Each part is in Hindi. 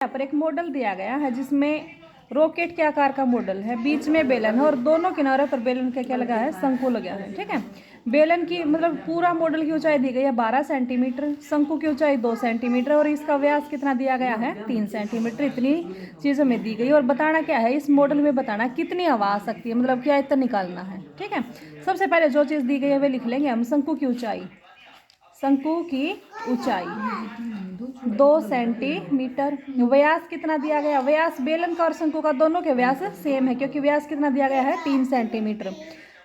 यहाँ पर एक मॉडल दिया गया है जिसमें रॉकेट के आकार का मॉडल है, बीच में बेलन है और दोनों किनारों पर बेलन का क्या लगा है, शंकु लगा है। ठीक है, बेलन की मतलब पूरा मॉडल की ऊंचाई दी गई है 12 सेंटीमीटर, शंकु की ऊंचाई 2 सेंटीमीटर और इसका व्यास कितना दिया गया है 3 सेंटीमीटर। इतनी चीज़ों में दी गई और बताना क्या है, इस मॉडल में बताना कितनी हवा आ सकती है, मतलब क्या इतना निकालना है। ठीक है, सबसे पहले जो चीज़ दी गई है वे लिख लेंगे हम। शंकु की ऊंचाई, शंकु की ऊंचाई 2 सेंटीमीटर। व्यास कितना दिया गया, व्यास बेलन का और शंकु का दोनों के व्यास सेम है क्योंकि व्यास कितना दिया गया है 3 सेंटीमीटर।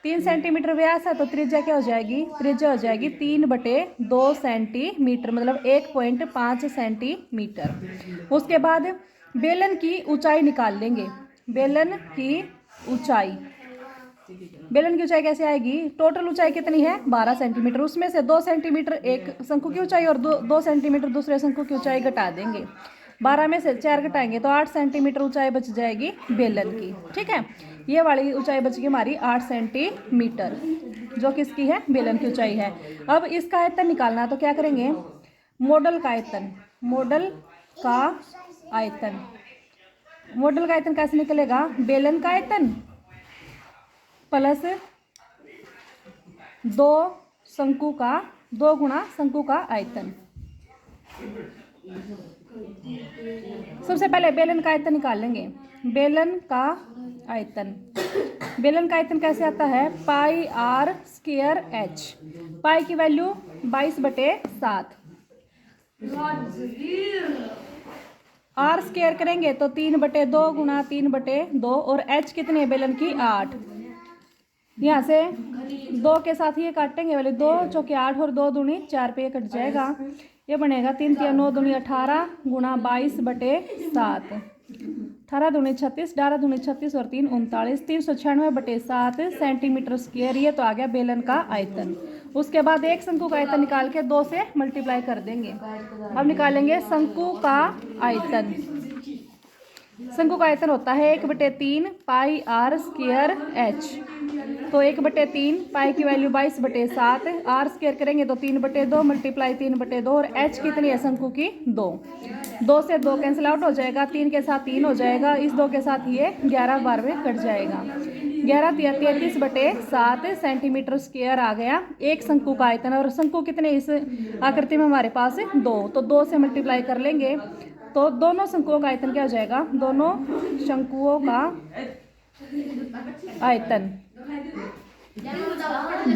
3 सेंटीमीटर व्यास है तो त्रिज्या क्या हो जाएगी, त्रिज्या हो जाएगी 3/2 सेंटीमीटर, मतलब 1.5 सेंटीमीटर। उसके बाद बेलन की ऊंचाई निकाल लेंगे। बेलन की ऊंचाई, बेलन की ऊंचाई कैसे आएगी, टोटल ऊंचाई कितनी है 12 सेंटीमीटर, उसमें से 2 सेंटीमीटर एक शंकु की ऊंचाई और 2 सेंटीमीटर दूसरे शंकु की ऊंचाई घटा देंगे। 12 में से 4 घटाएंगे तो 8 सेंटीमीटर ऊंचाई बच जाएगी बेलन की। ठीक है, ये वाली ऊंचाई बच गई हमारी 8 सेंटीमीटर, जो किसकी है, बेलन की ऊंचाई है। अब इसका आयतन निकालना है तो क्या करेंगे, मॉडल का आयतन, मॉडल का आयतन, मॉडल का आयतन कैसे निकलेगा, बेलन का आयतन प्लस 2 शंकु का, 2 गुणा शंकु का आयतन। सबसे पहले बेलन का आयतन निकाल लेंगे। बेलन का आयतन, बेलन का आयतन कैसे आता है, पाई आर स्क्वायर एच। पाई की वैल्यू 22/7, आर स्क्वायर करेंगे तो 3/2 गुणा 3/2 और एच कितनी है बेलन की 8। यहाँ से 2 के साथ ये काटेंगे, वाले 2 चौके 8 और 2 दूनी 4 पे ये कट जाएगा। ये बनेगा 3 3 9 दूनी 18 गुणा 22/7, 18 दूनी 36, 12 दूनी 36 और 3 39, 396/7 सेंटीमीटर स्क्वायर। ये तो आ गया बेलन का आयतन। उसके बाद एक शंकु का आयतन निकाल के 2 से मल्टीप्लाई कर देंगे। अब निकालेंगे शंकु का आयतन। शंकु का आयतन होता है 1/3 पाई आर स्क्वायर एच, तो 1/3 पाई की वैल्यू 22/7, आर स्क्वायर करेंगे तो 3/2 मल्टीप्लाई 3/2 और एच कितनी है शंकु की 2। 2 से 2 कैंसिल आउट हो जाएगा, 3 के साथ 3 हो जाएगा, इस 2 के साथ ये 11 बार में कट जाएगा। 11 33/7 सेंटीमीटर स्क्वायर आ गया एक शंकु का आयतन। और शंकु कितने इस आकृति में हमारे पास 2, तो 2 से मल्टीप्लाई कर लेंगे तो दोनों शंकुओं का आयतन क्या हो जाएगा, दोनों शंकुओं का आयतन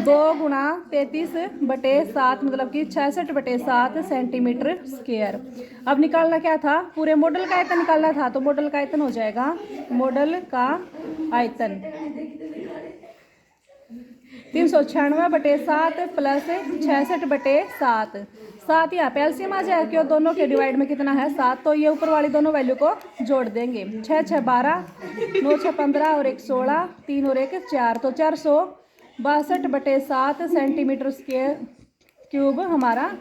2 गुणा 33/7 मतलब कि 66/7 सेंटीमीटर स्क्वायर। अब निकालना क्या था, पूरे मॉडल का आयतन निकालना था, तो मॉडल का आयतन हो जाएगा, मॉडल का आयतन 396/7 प्लस 66/7। 7 यहाँ पे एलसीएम आ जाएगा क्यों, दोनों के डिवाइड में कितना है 7, तो ये ऊपर वाली दोनों वैल्यू को जोड़ देंगे। 6 6 12, 9 6 15 और 1 16, 3 और 1 4, तो 462/7 सेंटीमीटर स्क्वायर क्यूब हमारा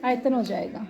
आयतन हो जाएगा।